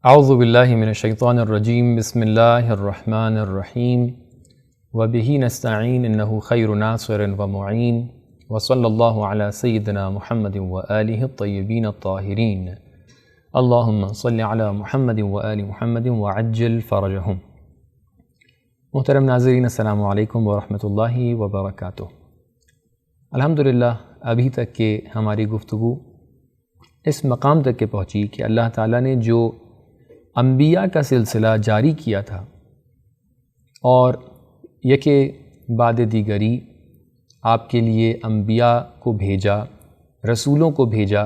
اعوذ باللہ من الشیطان الرجیم بسم اللہ الرحمن الرحیم وبہ نستعین انہ خیر ناصر ومعین وصلی اللہ علی سیدنا محمد وآلہ الطیبین الطاہرین اللہم صلی علی محمد وآل محمد وعجل فرجہم۔ محترم ناظرین، السلام علیکم ورحمۃ اللہ وبرکاتہ۔ الحمدللہ ابھی تک کہ ہماری گفتگو اس مقام تک کہ پہنچی کہ اللہ تعالیٰ نے جو انبیاء کا سلسلہ جاری کیا تھا اور یکے بعد دیگری آپ کے لیے انبیاء کو بھیجا، رسولوں کو بھیجا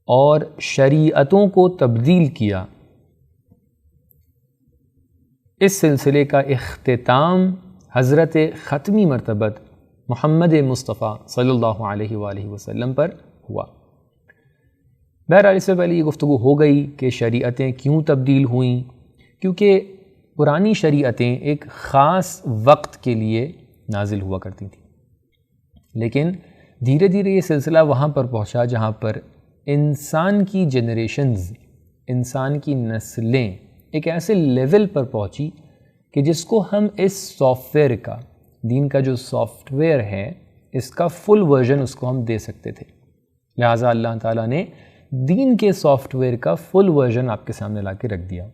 اور شریعتوں کو تبدیل کیا، اس سلسلے کا اختتام حضرت ختمی مرتبت محمد مصطفیٰ صلی اللہ علیہ وآلہ وسلم پر ہوا۔ بہرحال اس سے پہلے یہ گفتگو ہو گئی کہ شریعتیں کیوں تبدیل ہوئیں، کیونکہ پرانی شریعتیں ایک خاص وقت کے لیے نازل ہوا کرتی تھیں، لیکن دھیرے دھیرے یہ سلسلہ وہاں پر پہنچا جہاں پر انسان کی جنریشنز، انسان کی نسلیں ایک ایسے لیول پر پہنچی کہ جس کو ہم اس سافٹ ویئر کا، دین کا جو سافٹ ویئر ہے، اس کا فل ورژن اس کو ہم دے سکتے تھے۔ لہٰذا اللہ تعالیٰ نے دین کے سافٹ ویئر کا فل ورژن آپ کے سامنے لا کے رکھ دیا،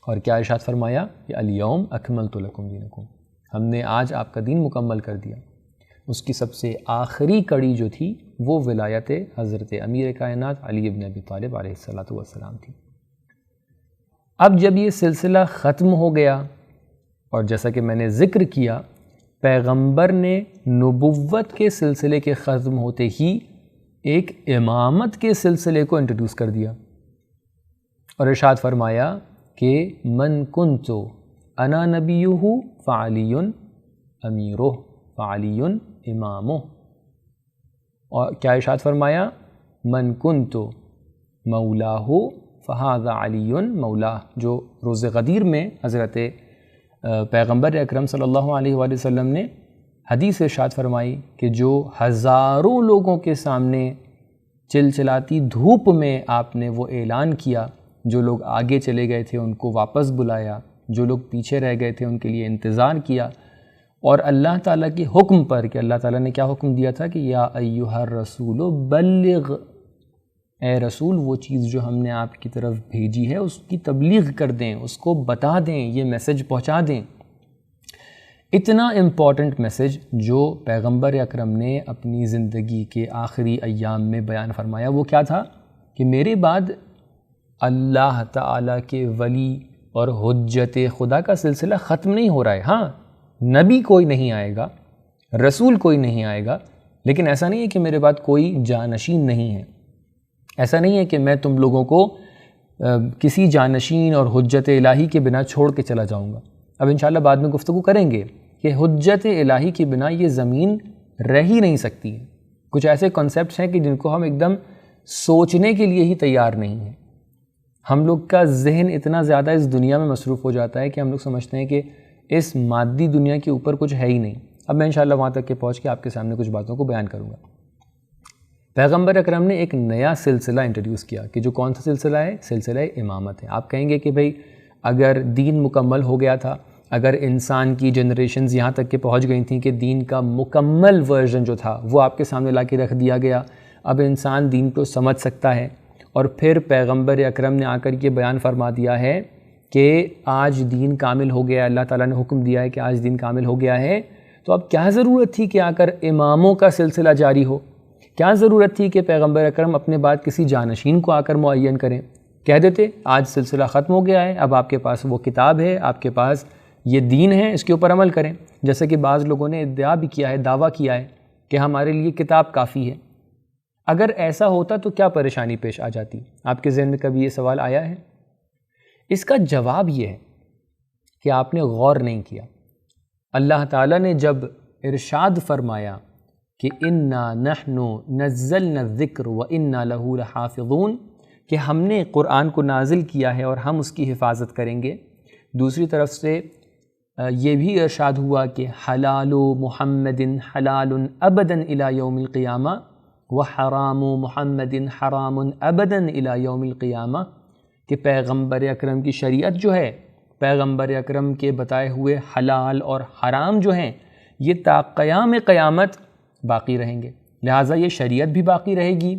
اور کیا ارشاد فرمایا کہ الیوم اکملت لکم دینکم، ہم نے آج آپ کا دین مکمل کر دیا۔ اس کی سب سے آخری کڑی جو تھی وہ ولایت حضرت امیر کائنات علی ابن ابی طالب علیہ السلام تھی۔ اب جب یہ سلسلہ ختم ہو گیا، اور جیسا کہ میں نے ذکر کیا، پیغمبر نے نبوت کے سلسلے کے ختم ہوتے ہی ایک امامت کے سلسلے کو انٹروڈیوس کر دیا، اور ارشاد فرمایا کہ من کنت انا نبیہ فعلی امیرہ فعلی امامہ، اور کیا ارشاد فرمایا؟ من کنت مولاہ فہذا علی مولاہ، جو روز غدیر میں حضرت پیغمبر اکرم صلی اللہ علیہ وآلہ وسلم نے حدیث ارشاد فرمائی کہ جو ہزاروں لوگوں کے سامنے چلچلاتی دھوپ میں آپ نے وہ اعلان کیا، جو لوگ آگے چلے گئے تھے ان کو واپس بلایا، جو لوگ پیچھے رہ گئے تھے ان کے لیے انتظار کیا، اور اللہ تعالیٰ کے حکم پر، کہ اللہ تعالیٰ نے کیا حکم دیا تھا کہ یا ایھا الرسول بلغ، اے رسول وہ چیز جو ہم نے آپ کی طرف بھیجی ہے اس کی تبلیغ کر دیں، اس کو بتا دیں، یہ میسج پہنچا دیں۔ اتنا امپورٹنٹ میسج جو پیغمبر اکرم نے اپنی زندگی کے آخری ایام میں بیان فرمایا، وہ کیا تھا کہ میرے بعد اللہ تعالیٰ کے ولی اور حجت خدا کا سلسلہ ختم نہیں ہو رہا ہے۔ ہاں، نبی کوئی نہیں آئے گا، رسول کوئی نہیں آئے گا، لیکن ایسا نہیں ہے کہ میرے بعد کوئی جانشین نہیں ہے، ایسا نہیں ہے کہ میں تم لوگوں کو کسی جانشین اور حجت الہی کے بنا چھوڑ کے چلا جاؤں گا۔ اب انشاءاللہ بعد میں گفتگو کریں گے کہ حجت الہی کے بنا یہ زمین رہ ہی نہیں سکتی ہے۔ کچھ ایسے کنسیپٹس ہیں کہ جن کو ہم ایک دم سوچنے کے لیے ہی تیار نہیں ہیں۔ ہم لوگ کا ذہن اتنا زیادہ اس دنیا میں مصروف ہو جاتا ہے کہ ہم لوگ سمجھتے ہیں کہ اس مادی دنیا کے اوپر کچھ ہے ہی نہیں۔ اب میں انشاءاللہ وہاں تک کہ پہنچ کے آپ کے سامنے کچھ باتوں کو بیان کروں گا۔ پیغمبر اکرم نے ایک نیا سلسلہ انٹروڈیوس کیا کہ جو کون سا سلسلہ ہے؟ سلسلہ امامت ہے۔ آپ کہیں گے کہ بھئی اگر دین مکمل ہو گیا تھا، اگر انسان کی جنریشنز یہاں تک کہ پہنچ گئی تھیں کہ دین کا مکمل ورژن جو تھا وہ آپ کے سامنے لا کے رکھ دیا گیا، اب انسان دین کو سمجھ سکتا ہے، اور پھر پیغمبر اکرم نے آ کر یہ بیان فرما دیا ہے کہ آج دین کامل ہو گیا، اللہ تعالیٰ نے حکم دیا ہے کہ آج دین کامل ہو گیا ہے، تو اب کیا ضرورت تھی کہ آ کر اماموں کا سلسلہ جاری ہو؟ کیا ضرورت تھی کہ پیغمبر اکرم اپنے بعد کسی جانشین کو آ کر معین کریں؟ کہہ دیتے آج سلسلہ ختم ہو گیا ہے، اب آپ کے پاس وہ کتاب ہے، آپ کے پاس یہ دین ہے، اس کے اوپر عمل کریں۔ جیسے کہ بعض لوگوں نے ادعا بھی کیا ہے، دعویٰ کیا ہے کہ ہمارے لیے کتاب کافی ہے۔ اگر ایسا ہوتا تو کیا پریشانی پیش آ جاتی؟ آپ کے ذہن میں کبھی یہ سوال آیا ہے؟ اس کا جواب یہ ہے کہ آپ نے غور نہیں کیا۔ اللہ تعالیٰ نے جب ارشاد فرمایا کہ اِنَّا نَحْنُ نَزَّلْنَا الذِّكْرَ وَإِنَّا لَهُ لَحَافِظُونَ، کہ ہم نے قرآن کو نازل کیا ہے اور ہم اس کی حفاظت کریں گے، دوسری طرف سے یہ بھی ارشاد ہوا کہ حلال محمد حلال ابدا الی یوم القیامہ وحرام محمد حرام ابدا الی یوم القیامہ، کہ پیغمبر اکرم کی شریعت جو ہے، پیغمبر اکرم کے بتائے ہوئے حلال اور حرام جو ہیں، یہ تا قیام قیامت باقی رہیں گے، لہٰذا یہ شریعت بھی باقی رہے گی۔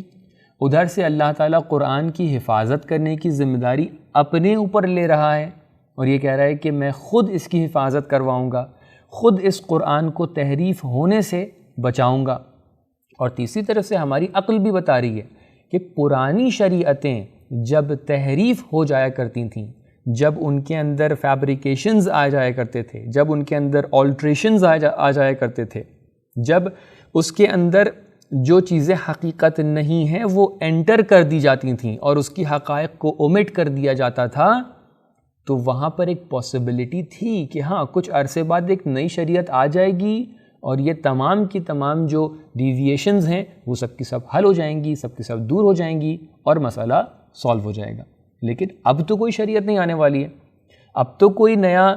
ادھر سے اللہ تعالیٰ قرآن کی حفاظت کرنے کی ذمہ داری اپنے اوپر لے رہا ہے اور یہ کہہ رہا ہے کہ میں خود اس کی حفاظت کرواؤں گا، خود اس قرآن کو تحریف ہونے سے بچاؤں گا۔ اور تیسری طرف سے ہماری عقل بھی بتا رہی ہے کہ پرانی شریعتیں جب تحریف ہو جایا کرتی تھیں، جب ان کے اندر فیبریکیشنز آ جایا کرتے تھے، جب ان کے اندر آلٹریشنز آ جایا کرتے تھے، جب اس کے اندر جو چیزیں حقیقت نہیں ہیں وہ انٹر کر دی جاتی تھیں اور اس کی حقائق کو اومٹ کر دیا جاتا تھا، تو وہاں پر ایک پاسبلٹی تھی کہ ہاں کچھ عرصے بعد ایک نئی شریعت آ جائے گی اور یہ تمام کی تمام جو ڈیویشنز ہیں وہ سب کی سب حل ہو جائیں گی، سب کی سب دور ہو جائیں گی اور مسئلہ سالو ہو جائے گا۔ لیکن اب تو کوئی شریعت نہیں آنے والی ہے، اب تو کوئی نیا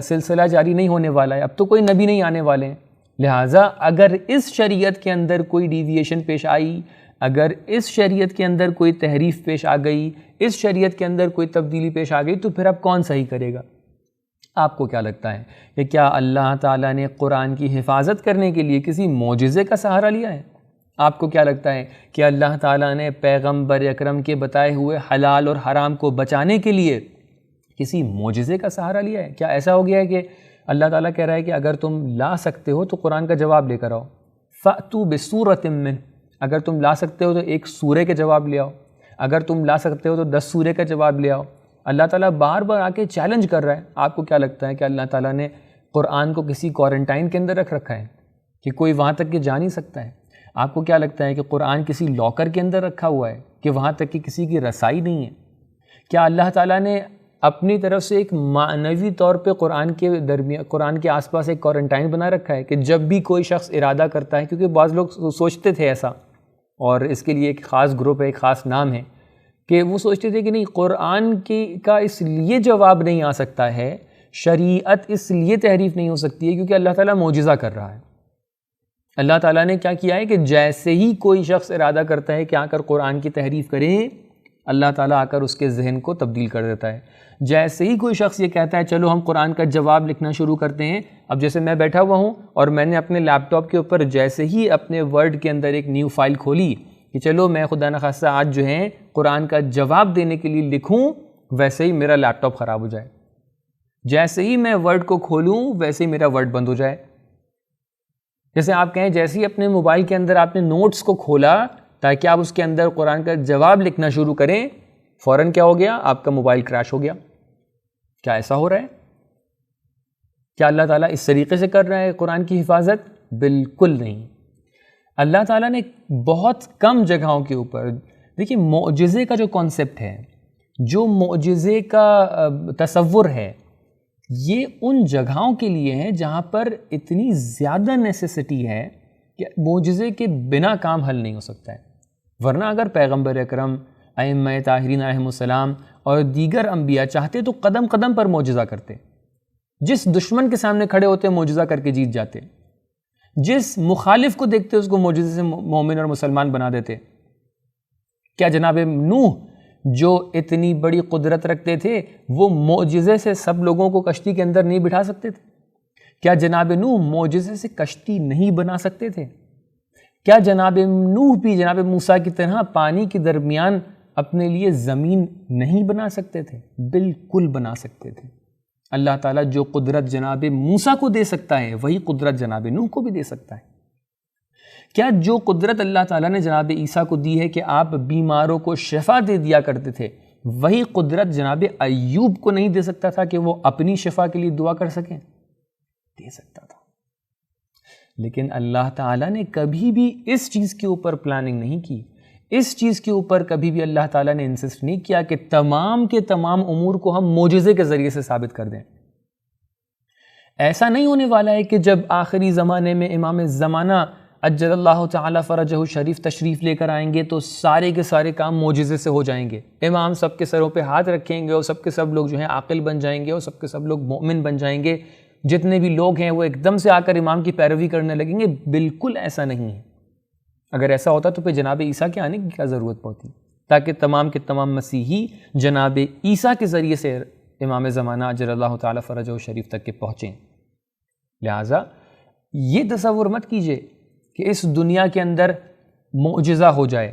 سلسلہ جاری نہیں ہونے والا ہے، اب تو کوئی نبی نہیں آنے والے ہیں، لہٰذا اگر اس شریعت کے اندر کوئی ڈیویشن پیش آئی، اگر اس شریعت کے اندر کوئی تحریف پیش آ گئی، اس شریعت کے اندر کوئی تبدیلی پیش آ گئی، تو پھر اب کون صحیح کرے گا؟ آپ کو کیا لگتا ہے کہ کیا اللہ تعالیٰ نے قرآن کی حفاظت کرنے کے لیے کسی معجزے کا سہارا لیا ہے؟ آپ کو کیا لگتا ہے کہ اللہ تعالیٰ نے پیغمبر اکرم کے بتائے ہوئے حلال اور حرام کو بچانے کے لیے کسی معجزے کا سہارا لیا ہے؟ کیا ایسا ہو گیا ہے کہ اللہ تعالیٰ کہہ رہا ہے کہ اگر تم لا سکتے ہو تو قرآن کا جواب لے کر آؤ، فَأْتُوا بِسُورَةٍ مِّنْ، اگر تم لا سکتے ہو تو ایک سورے کا جواب لے آؤ، اگر تم لا سکتے ہو تو 10 سورے کا جواب لے آؤ۔ اللہ تعالیٰ بار بار آ کے چیلنج کر رہا ہے۔ آپ کو کیا لگتا ہے کہ اللہ تعالیٰ نے قرآن کو کسی کوارنٹائن کے اندر رکھ رکھا ہے کہ کوئی وہاں تک کہ جا نہیں سکتا ہے؟ آپ کو کیا لگتا ہے کہ قرآن کسی لاکر کے اندر رکھا ہوا ہے کہ وہاں تک کہ کسی کی رسائی نہیں ہے؟ کیا اللہ تعالیٰ نے اپنی طرف سے ایک معنوی طور پہ قرآن کے آس پاس ایک کوارنٹائن بنا رکھا ہے کہ جب بھی کوئی شخص ارادہ کرتا ہے، کیونکہ بعض لوگ سوچتے تھے ایسا، اور اس کے لیے ایک خاص گروپ ہے، ایک خاص نام ہے، کہ وہ سوچتے تھے کہ نہیں، قرآن کا اس لیے جواب نہیں آ سکتا ہے، شریعت اس لیے تحریف نہیں ہو سکتی ہے کیونکہ اللہ تعالیٰ معجزہ کر رہا ہے۔ اللہ تعالیٰ نے کیا کیا ہے کہ جیسے ہی کوئی شخص ارادہ کرتا ہے کہ آ کر قرآن کی تحریف کرے، اللہ تعالیٰ آ کر اس کے ذہن کو تبدیل کر دیتا ہے۔ جیسے ہی کوئی شخص یہ کہتا ہے چلو ہم قرآن کا جواب لکھنا شروع کرتے ہیں، اب جیسے میں بیٹھا ہوا ہوں اور میں نے اپنے لیپ ٹاپ کے اوپر جیسے ہی اپنے ورڈ کے اندر ایک نیو فائل کھولی کہ چلو میں خدا نخواستہ آج جو ہے قرآن کا جواب دینے کے لیے لکھوں، ویسے ہی میرا لیپ ٹاپ خراب ہو جائے، جیسے ہی میں ورڈ کو کھولوں ویسے ہی میرا ورڈ بند ہو جائے۔ جیسے آپ کہیں جیسے ہی اپنے موبائل کے اندر آپ نے نوٹس کو کھولا تاکہ آپ اس کے اندر قرآن کا جواب لکھنا شروع کریں، فوراً کیا ہو گیا؟ آپ کا موبائل کریش ہو گیا۔ کیا ایسا ہو رہا ہے؟ کیا اللہ تعالیٰ اس طریقے سے کر رہا ہے قرآن کی حفاظت؟ بالکل نہیں۔ اللہ تعالیٰ نے بہت کم جگہوں کے اوپر، دیکھیے معجزے کا جو کانسیپٹ ہے، جو معجزے کا تصور ہے، یہ ان جگہوں کے لیے ہے جہاں پر اتنی زیادہ نیسیسٹی ہے کہ معجزے کے بنا کام حل نہیں ہو سکتا ہے۔ ورنہ اگر پیغمبر اکرم، ائمہ طاہرین علیہم السلام اور دیگر انبیاء چاہتے تو قدم قدم پر معجزہ کرتے، جس دشمن کے سامنے کھڑے ہوتے معجزہ کر کے جیت جاتے، جس مخالف کو دیکھتے اس کو معجزے سے مومن اور مسلمان بنا دیتے۔ کیا جناب نوح جو اتنی بڑی قدرت رکھتے تھے وہ معجزے سے سب لوگوں کو کشتی کے اندر نہیں بٹھا سکتے تھے؟ کیا جناب نوح معجزے سے کشتی نہیں بنا سکتے تھے؟ کیا جناب نوح بھی جناب موسیٰ کی طرح پانی کے درمیان اپنے لیے زمین نہیں بنا سکتے تھے؟ بالکل بنا سکتے تھے۔ اللہ تعالیٰ جو قدرت جناب موسیٰ کو دے سکتا ہے وہی قدرت جناب نوح کو بھی دے سکتا ہے۔ کیا جو قدرت اللہ تعالیٰ نے جناب عیسیٰ کو دی ہے کہ آپ بیماروں کو شفا دے دیا کرتے تھے، وہی قدرت جناب ایوب کو نہیں دے سکتا تھا کہ وہ اپنی شفا کے لیے دعا کر سکیں؟ دے سکتا تھا۔ لیکن اللہ تعالیٰ نے کبھی بھی اس چیز کے اوپر پلاننگ نہیں کی، اس چیز کے اوپر کبھی بھی اللہ تعالیٰ نے انسسٹ نہیں کیا کہ تمام کے تمام امور کو ہم معجزے کے ذریعے سے ثابت کر دیں۔ ایسا نہیں ہونے والا ہے کہ جب آخری زمانے میں امام زمانہ اجل اللہ تعالیٰ فرجہ شریف تشریف لے کر آئیں گے تو سارے کے سارے کام معجزے سے ہو جائیں گے، امام سب کے سروں پہ ہاتھ رکھیں گے اور سب کے سب لوگ جو ہیں عاقل بن جائیں گے اور سب کے سب لوگ مومن بن جائیں گے، جتنے بھی لوگ ہیں وہ ایک دم سے آ کر امام کی پیروی کرنے لگیں گے۔ بالکل ایسا نہیں ہے۔ اگر ایسا ہوتا تو پھر جناب عیسیٰ کے آنے کی کیا ضرورت پڑتی؟ تاکہ تمام کے تمام مسیحی جناب عیسیٰ کے ذریعے سے امام زمانہ اجل اللہ تعالیٰ فرجہ شریف تک کے پہنچیں۔ لہٰذا یہ تصور مت کیجئے کہ اس دنیا کے اندر معجزہ ہو جائے۔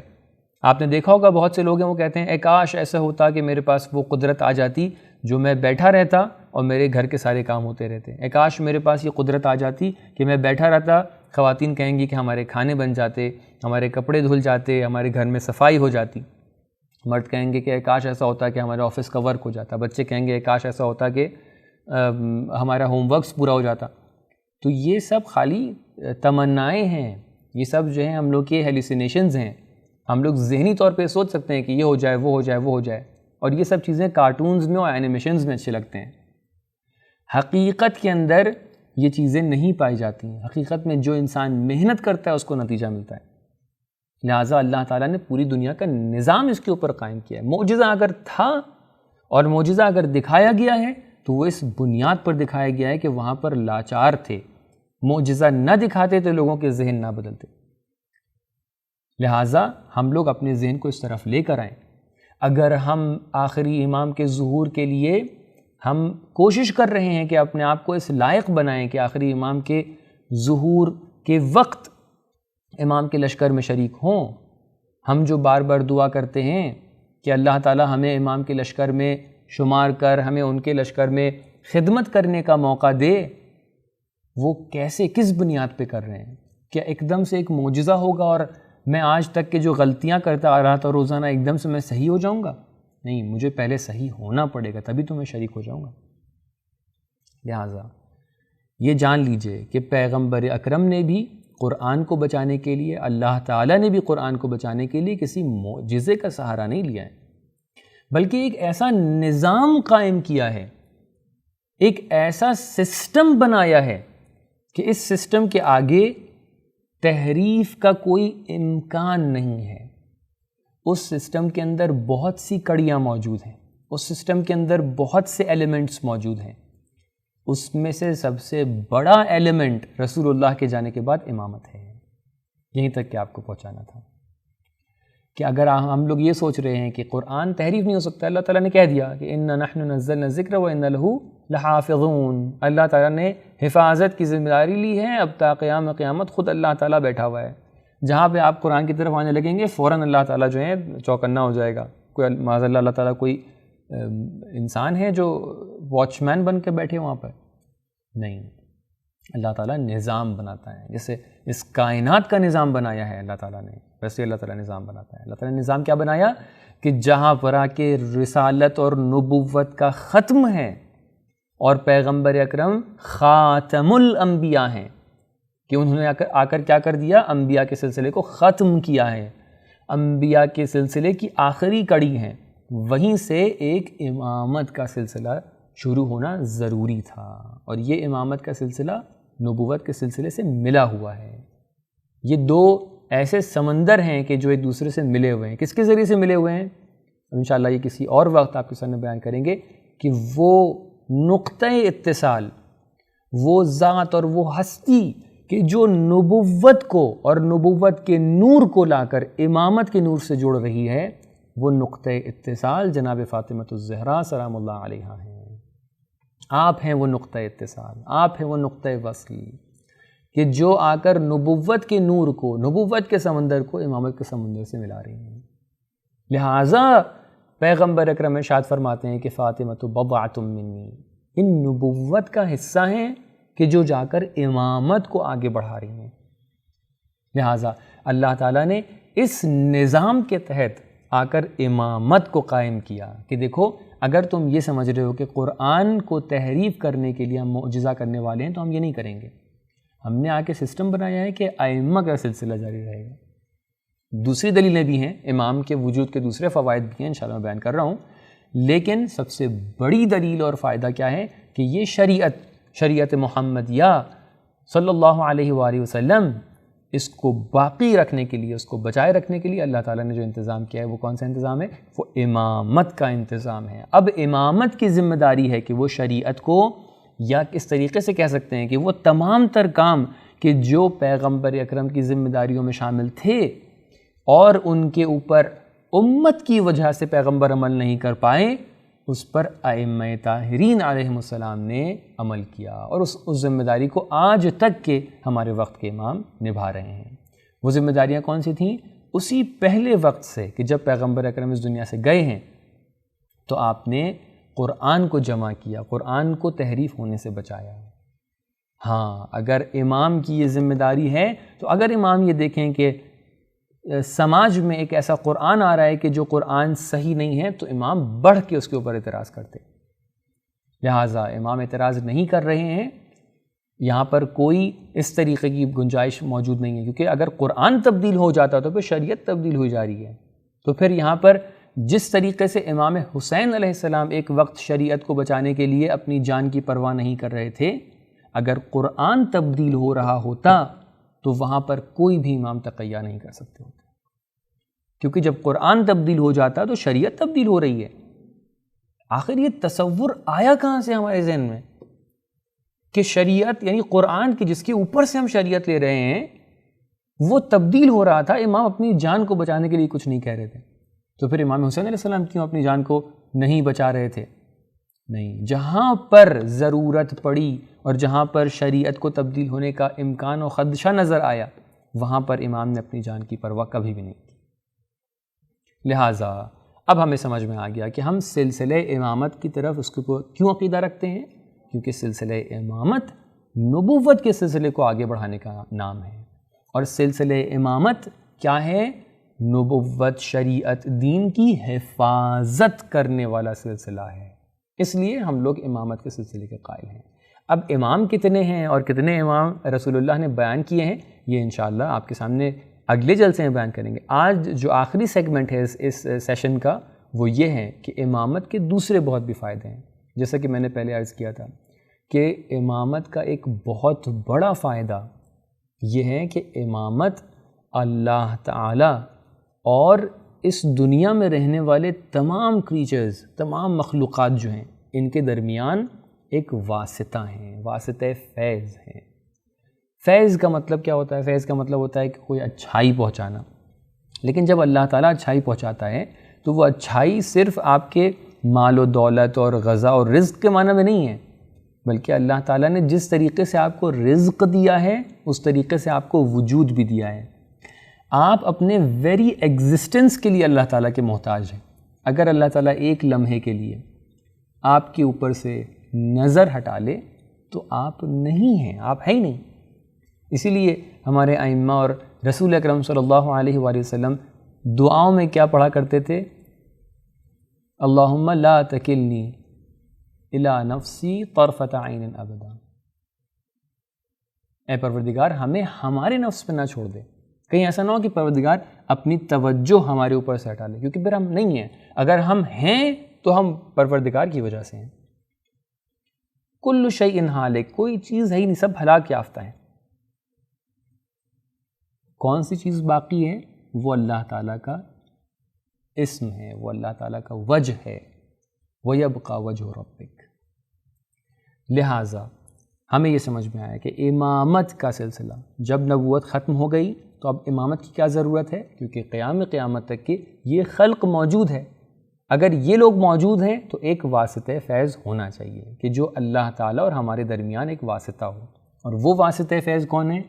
آپ نے دیکھا ہوگا بہت سے لوگ ہیں وہ کہتے ہیں اے کاش ایسا ہوتا کہ میرے پاس وہ قدرت آ جاتی جو میں بیٹھا رہتا اور میرے گھر کے سارے کام ہوتے رہتے۔ اے کاش میرے پاس یہ قدرت آ جاتی کہ میں بیٹھا رہتا، خواتین کہیں گی کہ ہمارے کھانے بن جاتے، ہمارے کپڑے دھل جاتے، ہمارے گھر میں صفائی ہو جاتی۔ مرد کہیں گے کہ اے کاش ایسا ہوتا کہ ہمارے آفس کا ورک ہو جاتا، بچے کہیں گے اے کاش ایسا ہوتا کہ ہمارا ہوم ورکس پورا ہو جاتا۔ تو یہ سب خالی تمنائیں ہیں، یہ سب جو ہیں ہم لوگ کے ہیلوسینیشنز ہیں۔ ہم لوگ ذہنی طور پہ سوچ سکتے ہیں کہ یہ ہو جائے، وہ ہو جائے، وہ ہو جائے، اور یہ سب چیزیں کارٹونز میں اور اینیمیشنز میں اچھے لگتے ہیں۔ حقیقت کے اندر یہ چیزیں نہیں پائی جاتی ہیں۔ حقیقت میں جو انسان محنت کرتا ہے اس کو نتیجہ ملتا ہے۔ لہٰذا اللہ تعالیٰ نے پوری دنیا کا نظام اس کے اوپر قائم کیا ہے۔ معجزہ اگر تھا اور معجزہ اگر دکھایا گیا ہے تو وہ اس بنیاد پر دکھایا گیا ہے کہ وہاں پر لاچار تھے، معجزہ نہ دکھاتے تو لوگوں کے ذہن نہ بدلتے۔ لہٰذا ہم لوگ اپنے ذہن کو اس طرف لے کر آئیں۔ اگر ہم آخری امام کے ظہور کے لیے ہم کوشش کر رہے ہیں کہ اپنے آپ کو اس لائق بنائیں کہ آخری امام کے ظہور کے وقت امام کے لشکر میں شریک ہوں، ہم جو بار بار دعا کرتے ہیں کہ اللہ تعالی ہمیں امام کے لشکر میں شمار کر ہمیں ان کے لشکر میں خدمت کرنے کا موقع دے، وہ کیسے کس بنیاد پہ کر رہے ہیں؟ کیا ایک دم سے ایک معجزہ ہوگا اور میں آج تک کے جو غلطیاں کرتا آ رہا تھا روزانہ ایک دم سے میں صحیح ہو جاؤں گا؟ نہیں، مجھے پہلے صحیح ہونا پڑے گا تبھی تو میں شریک ہو جاؤں گا۔ لہٰذا یہ جان لیجئے کہ پیغمبر اکرم نے بھی قرآن کو بچانے کے لیے، اللہ تعالیٰ نے بھی قرآن کو بچانے کے لیے کسی معجزے کا سہارا نہیں لیا ہے، بلکہ ایک ایسا نظام قائم کیا ہے، ایک ایسا سسٹم بنایا ہے کہ اس سسٹم کے آگے تحریف کا کوئی امکان نہیں ہے۔ اس سسٹم کے اندر بہت سی کڑیاں موجود ہیں، اس سسٹم کے اندر بہت سے ایلیمنٹس موجود ہیں، اس میں سے سب سے بڑا ایلیمنٹ رسول اللہ کے جانے کے بعد امامت ہے۔ یہیں تک کہ آپ کو پہنچانا تھا کہ اگر ہم لوگ یہ سوچ رہے ہیں کہ قرآن تحریف نہیں ہو سکتا، اللہ تعالیٰ نے کہہ دیا کہ اِنَّا نَحْنُ نَزَّلْنَا الذِّكْرَ وَإِنَّا لَهُ لَحَافِظُونَ، اللہ تعالیٰ نے حفاظت کی ذمہ داری لی ہے، اب تا قیام قیامت خود اللہ تعالیٰ بیٹھا ہوا ہے۔ جہاں پہ آپ قرآن کی طرف آنے لگیں گے فوراً اللہ تعالیٰ جو ہے چوکنا ہو جائے گا۔ کوئی معاذ اللہ تعالیٰ کوئی انسان ہے جو واچ مین بن کے بیٹھے وہاں پر؟ نہیں، اللہ تعالیٰ نظام بناتا ہے، جیسے اس کائنات کا نظام بنایا ہے اللہ تعالیٰ نے، ویسے اللہ تعالیٰ نظام بناتا ہے۔ اللہ تعالیٰ نے نظام کیا بنایا کہ جہاں پر آ کے رسالت اور نبوت کا ختم ہے اور پیغمبر اکرم خاتم الانبیاء ہیں، کہ انہوں نے آ کر کیا کر دیا؟ انبیاء کے سلسلے کو ختم کیا ہے، انبیاء کے سلسلے کی آخری کڑی ہیں، وہیں سے ایک امامت کا سلسلہ شروع ہونا ضروری تھا، اور یہ امامت کا سلسلہ نبوت کے سلسلے سے ملا ہوا ہے۔ یہ دو ایسے سمندر ہیں کہ جو ایک دوسرے سے ملے ہوئے ہیں۔ کس کے ذریعے سے ملے ہوئے ہیں؟ انشاءاللہ یہ کسی اور وقت آپ کے سامنے بیان کریں گے کہ وہ نقطۂ اتصال، وہ ذات اور وہ ہستی کہ جو نبوت کو اور نبوت کے نور کو لا کر امامت کے نور سے جوڑ رہی ہے، وہ نقطۂ اتصال جناب فاطمہ الزہرا سلام اللہ علیہا ہیں۔ آپ ہیں وہ نقطۂ اتصال، آپ ہیں وہ نقطۂ وصل کہ جو آ کر نبوت کے نور کو، نبوت کے سمندر کو امامت کے سمندر سے ملا رہی ہیں۔ لہٰذا پیغمبر اکرم ارشاد فرماتے ہیں کہ فاطمہ بضعۃ منی، ان نبوت کا حصہ ہیں کہ جو جا کر امامت کو آگے بڑھا رہی ہیں۔ لہٰذا اللہ تعالیٰ نے اس نظام کے تحت آ کر امامت کو قائم کیا کہ دیکھو اگر تم یہ سمجھ رہے ہو کہ قرآن کو تحریف کرنے کے لیے ہم معجزہ کرنے والے ہیں تو ہم یہ نہیں کریں گے، ہم نے آ کے سسٹم بنایا ہے کہ ائمہ کا سلسلہ جاری رہے گا۔ دوسری دلیلیں بھی ہیں، امام کے وجود کے دوسرے فوائد بھی ہیں، انشاءاللہ میں بیان کر رہا ہوں، لیکن سب سے بڑی دلیل اور فائدہ کیا ہے کہ یہ شریعت محمدیہ صلی اللہ علیہ وآلہ وسلم، اس کو باقی رکھنے کے لیے، اس کو بچائے رکھنے کے لیے اللہ تعالیٰ نے جو انتظام کیا ہے وہ کون سا انتظام ہے؟ وہ امامت کا انتظام ہے۔ اب امامت کی ذمہ داری ہے کہ وہ شریعت کو، یا اس طریقے سے کہہ سکتے ہیں کہ وہ تمام تر کام کہ جو پیغمبر اکرم کی ذمہ داریوں میں شامل تھے اور ان کے اوپر امت کی وجہ سے پیغمبر عمل نہیں کر پائے اس پر ائمہ طاہرین علیہم السلام نے عمل کیا، اور اس ذمہ داری کو آج تک کے ہمارے وقت کے امام نبھا رہے ہیں۔ وہ ذمہ داریاں کون سی تھیں؟ اسی پہلے وقت سے کہ جب پیغمبر اکرم اس دنیا سے گئے ہیں تو آپ نے قرآن کو جمع کیا، قرآن کو تحریف ہونے سے بچایا۔ ہاں، اگر امام کی یہ ذمہ داری ہے تو اگر امام یہ دیکھیں کہ سماج میں ایک ایسا قرآن آ رہا ہے کہ جو قرآن صحیح نہیں ہے تو امام بڑھ کے اس کے اوپر اعتراض کرتے، لہٰذا امام اعتراض نہیں کر رہے ہیں، یہاں پر کوئی اس طریقے کی گنجائش موجود نہیں ہے، کیونکہ اگر قرآن تبدیل ہو جاتا تو پھر شریعت تبدیل ہوئی جا رہی ہے۔ تو پھر یہاں پر جس طریقے سے امام حسین علیہ السلام ایک وقت شریعت کو بچانے کے لیے اپنی جان کی پرواہ نہیں کر رہے تھے، اگر قرآن تبدیل ہو رہا ہوتا تو وہاں پر کوئی بھی امام تقیہ نہیں کر سکتے ہوتے، کیونکہ جب قرآن تبدیل ہو جاتا تو شریعت تبدیل ہو رہی ہے۔ آخر یہ تصور آیا کہاں سے ہمارے ذہن میں کہ شریعت یعنی قرآن کی جس کے اوپر سے ہم شریعت لے رہے ہیں وہ تبدیل ہو رہا تھا، امام اپنی جان کو بچانے کے لیے کچھ نہیں کہہ رہے تھے، تو پھر امام حسین علیہ السلام کیوں اپنی جان کو نہیں بچا رہے تھے؟ نہیں، جہاں پر ضرورت پڑی اور جہاں پر شریعت کو تبدیل ہونے کا امکان و خدشہ نظر آیا وہاں پر امام نے اپنی جان کی پرواہ کبھی بھی نہیں کی۔ لہٰذا اب ہمیں سمجھ میں آ گیا کہ ہم سلسلہ امامت کی طرف اس کو کیوں عقیدہ رکھتے ہیں، کیونکہ سلسلہ امامت نبوت کے سلسلے کو آگے بڑھانے کا نام ہے، اور سلسلہ امامت کیا ہے؟ نبوت، شریعت، دین کی حفاظت کرنے والا سلسلہ ہے، اس لیے ہم لوگ امامت کے سلسلے کے قائل ہیں۔ اب امام کتنے ہیں اور کتنے امام رسول اللہ نے بیان کیے ہیں یہ انشاءاللہ آپ کے سامنے اگلے جلسے میں بیان کریں گے۔ آج جو آخری سیگمنٹ ہے اس سیشن کا وہ یہ ہے کہ امامت کے دوسرے بہت بھی فائدے ہیں، جیسا کہ میں نے پہلے عرض کیا تھا کہ امامت کا ایک بہت بڑا فائدہ یہ ہے کہ امامت اللہ تعالی اور اس دنیا میں رہنے والے تمام کریچرز، تمام مخلوقات جو ہیں ان کے درمیان ایک واسطہ ہیں، واسطہ فیض ہیں۔ فیض کا مطلب کیا ہوتا ہے؟ فیض کا مطلب ہوتا ہے کہ کوئی اچھائی پہنچانا، لیکن جب اللہ تعالیٰ اچھائی پہنچاتا ہے تو وہ اچھائی صرف آپ کے مال و دولت اور غذا اور رزق کے معنی میں نہیں ہے، بلکہ اللہ تعالیٰ نے جس طریقے سے آپ کو رزق دیا ہے اس طریقے سے آپ کو وجود بھی دیا ہے۔ آپ اپنے ویری ایگزسٹنس کے لیے اللہ تعالیٰ کے محتاج ہیں۔ اگر اللہ تعالیٰ ایک لمحے کے لیے آپ کے اوپر سے نظر ہٹا لے تو آپ نہیں ہیں، آپ ہے ہی نہیں۔ اسی لیے ہمارے ائمہ اور رسول اکرم صلی اللہ علیہ وآلہ وسلم دعاؤں میں کیا پڑھا کرتے تھے؟ اللہم لا تکلنی الی نفسی طرفۃ عین ابدا، اے پروردگار ہمیں ہمارے نفس پہ نہ چھوڑ دے، کہیں ایسا نہ ہو کہ پروردگار اپنی توجہ ہمارے اوپر سے ہٹا لے، کیونکہ پھر ہم نہیں ہیں۔ اگر ہم ہیں تو ہم پروردگار کی وجہ سے ہیں۔ کل شیء ہالک، کوئی چیز ہے ہی نہیں، سب ہلاک یافتہ ہیں۔ کون سی چیز باقی ہے؟ وہ اللہ تعالیٰ کا اسم ہے، وہ اللہ تعالیٰ کا وجہ ہے، وَيَبْقَى وَجْهُ رَبِّكَ۔ لہٰذا ہمیں یہ سمجھ میں آیا کہ امامت کا سلسلہ جب نبوت ختم ہو گئی تو اب امامت کی کیا ضرورت ہے، کیونکہ قیامت تک کہ یہ خلق موجود ہے۔ اگر یہ لوگ موجود ہیں تو ایک واسطہ فیض ہونا چاہیے کہ جو اللہ تعالیٰ اور ہمارے درمیان ایک واسطہ ہو، اور وہ واسطہ فیض کون ہے؟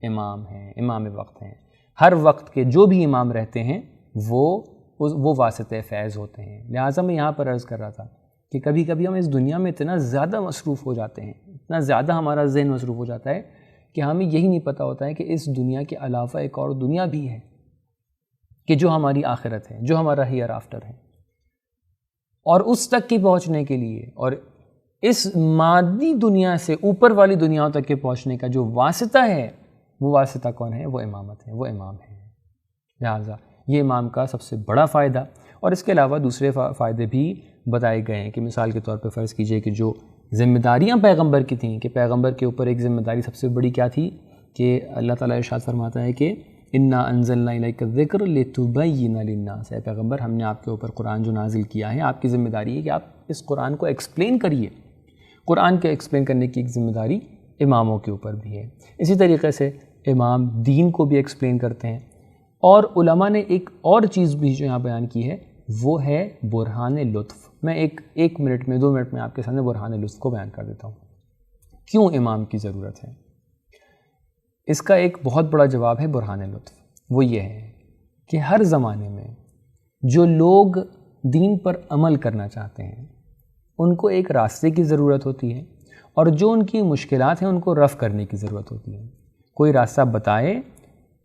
امام ہیں، امام وقت ہیں۔ ہر وقت کے جو بھی امام رہتے ہیں وہ واسطہ فیض ہوتے ہیں۔ لہٰذا میں یہاں پر عرض کر رہا تھا کہ کبھی کبھی ہم اس دنیا میں اتنا زیادہ مصروف ہو جاتے ہیں، اتنا زیادہ ہمارا ذہن مصروف ہو جاتا ہے کہ ہمیں یہی نہیں پتہ ہوتا ہے کہ اس دنیا کے علاوہ ایک اور دنیا بھی ہے، کہ جو ہماری آخرت ہے، جو ہمارا ہیئر آفٹر ہے، اور اس تک کے پہنچنے کے لیے اور اس مادی دنیا سے اوپر والی دنیاؤں تک کے پہنچنے کا جو واسطہ ہے وہ واسطہ کون ہے؟ وہ امامت ہے، وہ امام ہے۔ لہٰذا یہ امام کا سب سے بڑا فائدہ، اور اس کے علاوہ دوسرے فائدے بھی بتائے گئے ہیں کہ مثال کے طور پہ فرض کیجئے کہ جو ذمہ داریاں پیغمبر کی تھیں، کہ پیغمبر کے اوپر ایک ذمہ داری سب سے بڑی کیا تھی کہ اللہ تعالیٰ ارشاد فرماتا ہے کہ انا انزلنا الیک الذکر لتبین للناس، اے پیغمبر ہم نے آپ کے اوپر قرآن جو نازل کیا ہے، آپ کی ذمہ داری ہے کہ آپ اس قرآن کو ایکسپلین کریے۔ قرآن کے ایکسپلین کرنے کی ایک ذمہ داری اماموں کے اوپر بھی ہے۔ اسی طریقے سے امام دین کو بھی ایکسپلین کرتے ہیں۔ اور علماء نے ایک اور چیز بھی جو یہاں بیان کی ہے وہ ہے برہان لطف. میں ایک منٹ میں 2 منٹ میں آپ کے سامنے برہان لطف کو بیان کر دیتا ہوں. کیوں امام کی ضرورت ہے؟ اس کا ایک بہت بڑا جواب ہے برہان لطف. وہ یہ ہے کہ ہر زمانے میں جو لوگ دین پر عمل کرنا چاہتے ہیں ان کو ایک راستے کی ضرورت ہوتی ہے، اور جو ان کی مشکلات ہیں ان کو رفع کرنے کی ضرورت ہوتی ہے. کوئی راستہ بتائے،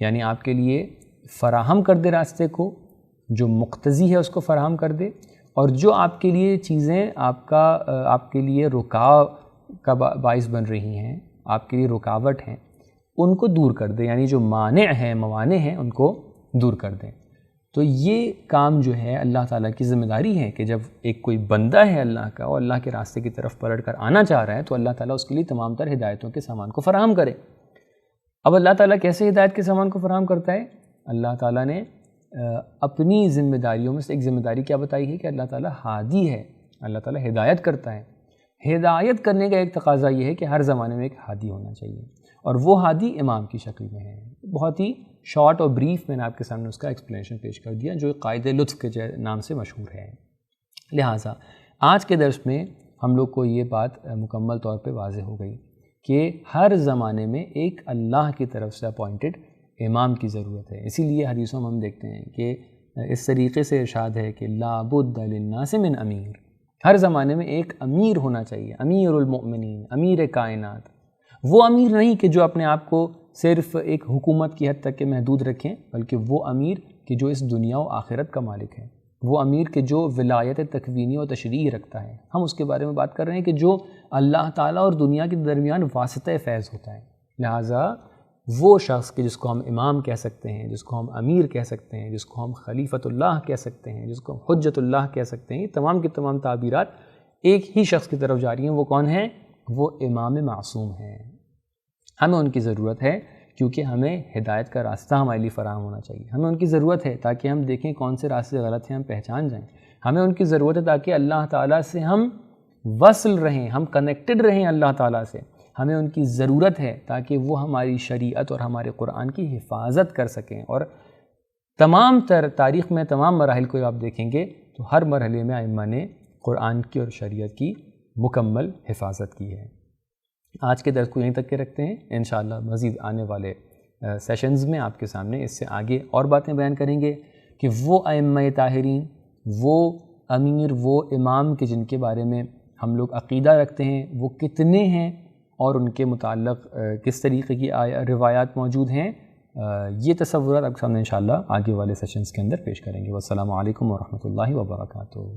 یعنی آپ کے لیے فراہم کر دے راستے کو، جو مقتضی ہے اس کو فراہم کر دے، اور جو آپ کے لیے چیزیں آپ کے لیے رکاو کا باعث بن رہی ہیں، آپ کے لیے رکاوٹ ہیں، ان کو دور کر دے، یعنی جو مانع ہیں، موانع ہیں، ان کو دور کر دیں. تو یہ کام جو ہے اللہ تعالیٰ کی ذمہ داری ہے کہ جب ایک کوئی بندہ ہے اللہ کا اور اللہ کے راستے کی طرف پلٹ کر آنا چاہ رہا ہے تو اللہ تعالیٰ اس کے لیے تمام تر ہدایتوں کے سامان کو فراہم کرے. اب اللہ تعالیٰ کیسے ہدایت کے سامان کو فراہم کرتا ہے؟ اللہ تعالیٰ نے اپنی ذمہ داریوں میں سے ایک ذمہ داری کیا بتائی ہے کہ اللہ تعالیٰ ہادی ہے، اللہ تعالیٰ ہدایت کرتا ہے. ہدایت کرنے کا ایک تقاضا یہ ہے کہ ہر زمانے میں ایک ہادی ہونا چاہیے، اور وہ ہادی امام کی شکل میں ہے. بہت ہی شارٹ اور بریف میں نے آپ کے سامنے اس کا ایکسپلینیشن پیش کر دیا، جو قائد لطف کے نام سے مشہور ہے. لہٰذا آج کے درس میں ہم لوگ کو یہ بات مکمل طور پہ واضح ہو گئی کہ ہر زمانے میں ایک اللہ کی طرف سے اپوائنٹڈ امام کی ضرورت ہے. اسی لیے حدیثوں میں ہم دیکھتے ہیں کہ اس طریقے سے ارشاد ہے کہ لا بد للناس من امیر. ہر زمانے میں ایک امیر ہونا چاہیے، امیر المؤمنین، امیر کائنات. وہ امیر نہیں کہ جو اپنے آپ کو صرف ایک حکومت کی حد تک کے محدود رکھیں، بلکہ وہ امیر کہ جو اس دنیا و آخرت کا مالک ہے. وہ امیر کہ جو ولایت تکوینی و تشریعی رکھتا ہے. ہم اس کے بارے میں بات کر رہے ہیں کہ جو اللہ تعالیٰ اور دنیا کے درمیان واسطہ فیض ہوتا ہے. لہٰذا وہ شخص کہ جس کو ہم امام کہہ سکتے ہیں، جس کو ہم امیر کہہ سکتے ہیں، جس کو ہم خلیفۃ اللہ کہہ سکتے ہیں، جس کو ہم حجت اللہ کہہ سکتے ہیں، یہ تمام کی تمام تعبیرات ایک ہی شخص کی طرف جا رہی ہیں. وہ کون ہیں؟ وہ امام معصوم ہیں. ہمیں ان کی ضرورت ہے کیونکہ ہمیں ہدایت کا راستہ ہمارے لیے فراہم ہونا چاہیے. ہمیں ان کی ضرورت ہے تاکہ ہم دیکھیں کون سے راستے غلط ہیں، ہم پہچان جائیں. ہمیں ان کی ضرورت ہے تاکہ اللہ تعالیٰ سے ہم وصل رہیں، ہم کنیکٹڈ رہیں اللہ تعالیٰ سے. ہمیں ان کی ضرورت ہے تاکہ وہ ہماری شریعت اور ہمارے قرآن کی حفاظت کر سکیں. اور تمام تاریخ میں تمام مراحل کو آپ دیکھیں گے تو ہر مرحلے میں ائمہ نے قرآن کی اور شریعت کی مکمل حفاظت کی ہے. آج کے درس کو یہیں تک کے رکھتے ہیں. انشاءاللہ مزید آنے والے سیشنز میں آپ کے سامنے اس سے آگے اور باتیں بیان کریں گے کہ وہ ائمہ طاہرین، وہ امیر، وہ امام کے جن کے بارے میں ہم لوگ عقیدہ رکھتے ہیں، وہ کتنے ہیں اور ان کے متعلق کس طریقے کی روایات موجود ہیں. یہ تصورات آپ کے سامنے انشاءاللہ آگے والے سیشنز کے اندر پیش کریں گے. والسلام علیکم ورحمۃ اللہ وبرکاتہ.